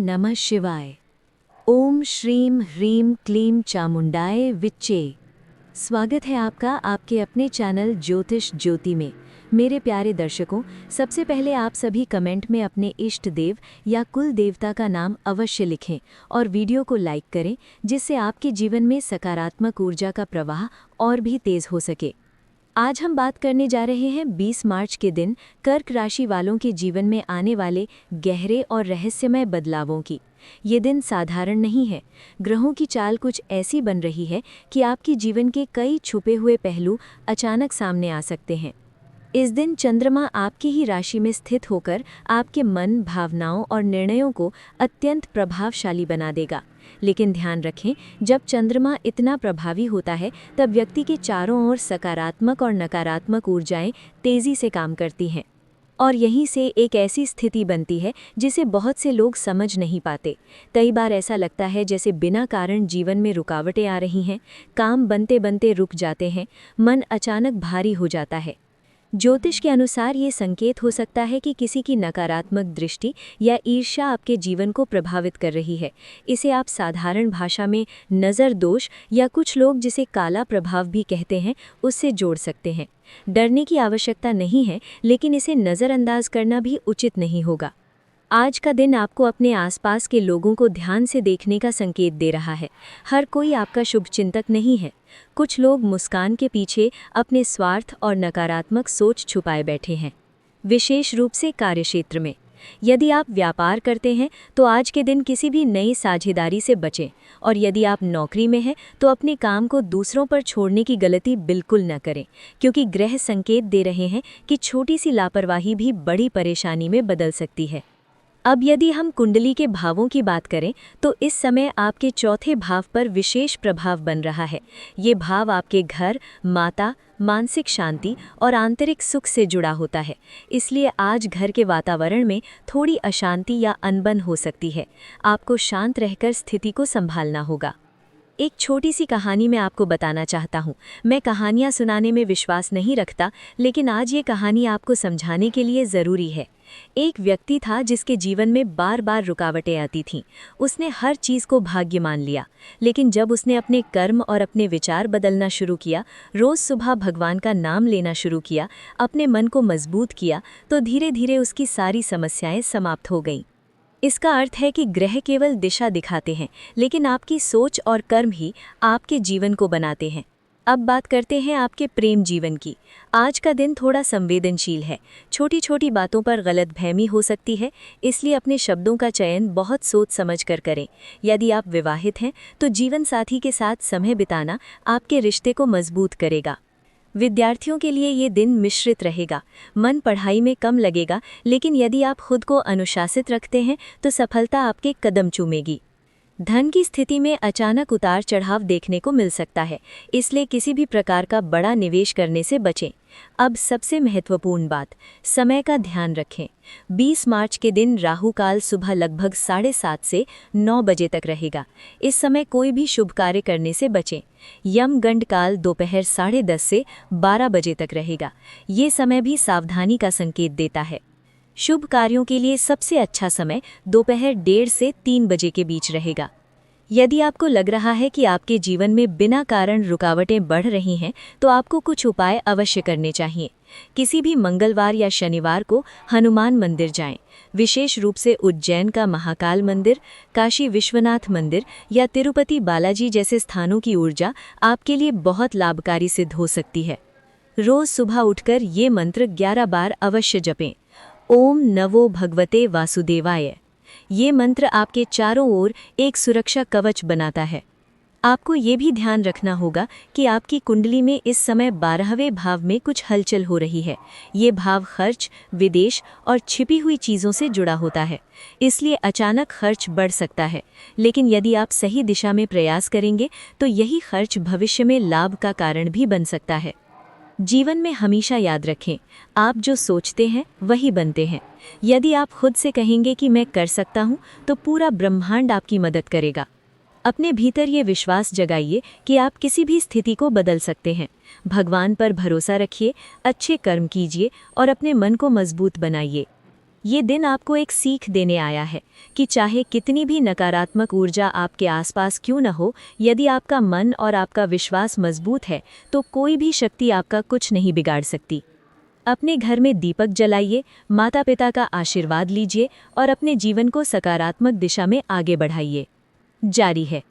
नमः शिवाय। ओम श्रीम ह्रीम क्लीम चामुंडाय विच्चे। स्वागत है आपका आपके अपने चैनल ज्योतिष ज्योति में। मेरे प्यारे दर्शकों, सबसे पहले आप सभी कमेंट में अपने इष्ट देव या कुल देवता का नाम अवश्य लिखें और वीडियो को लाइक करें, जिससे आपके जीवन में सकारात्मक ऊर्जा का प्रवाह और भी तेज हो सके। आज हम बात करने जा रहे हैं 20 मार्च के दिन कर्क राशि वालों के जीवन में आने वाले गहरे और रहस्यमय बदलावों की। ये दिन साधारण नहीं है। ग्रहों की चाल कुछ ऐसी बन रही है कि आपके जीवन के कई छुपे हुए पहलू अचानक सामने आ सकते हैं। इस दिन चंद्रमा आपकी ही राशि में स्थित होकर आपके मन, भावनाओं और निर्णयों को अत्यंत प्रभावशाली बना देगा। लेकिन ध्यान रखें, जब चंद्रमा इतना प्रभावी होता है तब व्यक्ति के चारों ओर सकारात्मक और नकारात्मक ऊर्जाएं तेजी से काम करती हैं। और यहीं से एक ऐसी स्थिति बनती है जिसे बहुत से लोग समझ नहीं पाते। कई बार ऐसा लगता है जैसे बिना कारण जीवन में रुकावटें आ रही हैं, काम बनते बनते रुक जाते हैं, मन अचानक भारी हो जाता है। ज्योतिष के अनुसार ये संकेत हो सकता है कि किसी की नकारात्मक दृष्टि या ईर्ष्या आपके जीवन को प्रभावित कर रही है। इसे आप साधारण भाषा में नज़र दोष या कुछ लोग जिसे काला प्रभाव भी कहते हैं, उससे जोड़ सकते हैं। डरने की आवश्यकता नहीं है, लेकिन इसे नज़रअंदाज करना भी उचित नहीं होगा। आज का दिन आपको अपने आसपास के लोगों को ध्यान से देखने का संकेत दे रहा है। हर कोई आपका शुभचिंतक नहीं है। कुछ लोग मुस्कान के पीछे अपने स्वार्थ और नकारात्मक सोच छुपाए बैठे हैं। विशेष रूप से कार्यक्षेत्र में यदि आप व्यापार करते हैं तो आज के दिन किसी भी नई साझेदारी से बचें, और यदि आप नौकरी में हैं तो अपने काम को दूसरों पर छोड़ने की गलती बिल्कुल न करें, क्योंकि ग्रह संकेत दे रहे हैं कि छोटी सी लापरवाही भी बड़ी परेशानी में बदल सकती है। अब यदि हम कुंडली के भावों की बात करें तो इस समय आपके चौथे भाव पर विशेष प्रभाव बन रहा है। ये भाव आपके घर, माता, मानसिक शांति और आंतरिक सुख से जुड़ा होता है। इसलिए आज घर के वातावरण में थोड़ी अशांति या अनबन हो सकती है। आपको शांत रहकर स्थिति को संभालना होगा। एक छोटी सी कहानी मैं आपको बताना चाहता हूँ। मैं कहानियाँ सुनाने में विश्वास नहीं रखता, लेकिन आज ये कहानी आपको समझाने के लिए ज़रूरी है। एक व्यक्ति था जिसके जीवन में बार बार रुकावटें आती थीं। उसने हर चीज़ को भाग्य मान लिया, लेकिन जब उसने अपने कर्म और अपने विचार बदलना शुरू किया, रोज़ सुबह भगवान का नाम लेना शुरू किया, अपने मन को मजबूत किया, तो धीरे धीरे उसकी सारी समस्याएं समाप्त हो गईं। इसका अर्थ है कि ग्रह केवल दिशा दिखाते हैं, लेकिन आपकी सोच और कर्म ही आपके जीवन को बनाते हैं। अब बात करते हैं आपके प्रेम जीवन की। आज का दिन थोड़ा संवेदनशील है। छोटी छोटी बातों पर गलतफहमी हो सकती है, इसलिए अपने शब्दों का चयन बहुत सोच समझ कर करें। यदि आप विवाहित हैं तो जीवन साथी के साथ समय बिताना आपके रिश्ते को मजबूत करेगा। विद्यार्थियों के लिए ये दिन मिश्रित रहेगा। मन पढ़ाई में कम लगेगा, लेकिन यदि आप खुद को अनुशासित रखते हैं तो सफलता आपके कदम चूमेगी। धन की स्थिति में अचानक उतार चढ़ाव देखने को मिल सकता है, इसलिए किसी भी प्रकार का बड़ा निवेश करने से बचें। अब सबसे महत्वपूर्ण बात, समय का ध्यान रखें। 20 मार्च के दिन राहु काल सुबह लगभग 7:30 से 9 बजे तक रहेगा। इस समय कोई भी शुभ कार्य करने से बचें। यमगंड काल दोपहर 10:30 से 12 बजे तक रहेगा। ये समय भी सावधानी का संकेत देता है। शुभ कार्यों के लिए सबसे अच्छा समय दोपहर 1:30 से 3 बजे के बीच रहेगा। यदि आपको लग रहा है कि आपके जीवन में बिना कारण रुकावटें बढ़ रही हैं, तो आपको कुछ उपाय अवश्य करने चाहिए। किसी भी मंगलवार या शनिवार को हनुमान मंदिर जाएं। विशेष रूप से उज्जैन का महाकाल मंदिर, काशी विश्वनाथ मंदिर या तिरुपति बालाजी जैसे स्थानों की ऊर्जा आपके लिए बहुत लाभकारी सिद्ध हो सकती है। रोज सुबह उठकर ये मंत्र 11 बार अवश्य जपें। ओम नमो भगवते वासुदेवाय। ये मंत्र आपके चारों ओर एक सुरक्षा कवच बनाता है। आपको ये भी ध्यान रखना होगा कि आपकी कुंडली में इस समय 12वें भाव में कुछ हलचल हो रही है। ये भाव खर्च, विदेश और छिपी हुई चीज़ों से जुड़ा होता है, इसलिए अचानक खर्च बढ़ सकता है। लेकिन यदि आप सही दिशा में प्रयास करेंगे तो यही खर्च भविष्य में लाभ का कारण भी बन सकता है। जीवन में हमेशा याद रखें, आप जो सोचते हैं वही बनते हैं। यदि आप खुद से कहेंगे कि मैं कर सकता हूँ, तो पूरा ब्रह्मांड आपकी मदद करेगा। अपने भीतर ये विश्वास जगाइए कि आप किसी भी स्थिति को बदल सकते हैं। भगवान पर भरोसा रखिए, अच्छे कर्म कीजिए और अपने मन को मजबूत बनाइए। ये दिन आपको एक सीख देने आया है कि चाहे कितनी भी नकारात्मक ऊर्जा आपके आसपास क्यों न हो, यदि आपका मन और आपका विश्वास मजबूत है तो कोई भी शक्ति आपका कुछ नहीं बिगाड़ सकती। अपने घर में दीपक जलाइए, माता पिता का आशीर्वाद लीजिए और अपने जीवन को सकारात्मक दिशा में आगे बढ़ाइए। जारी है।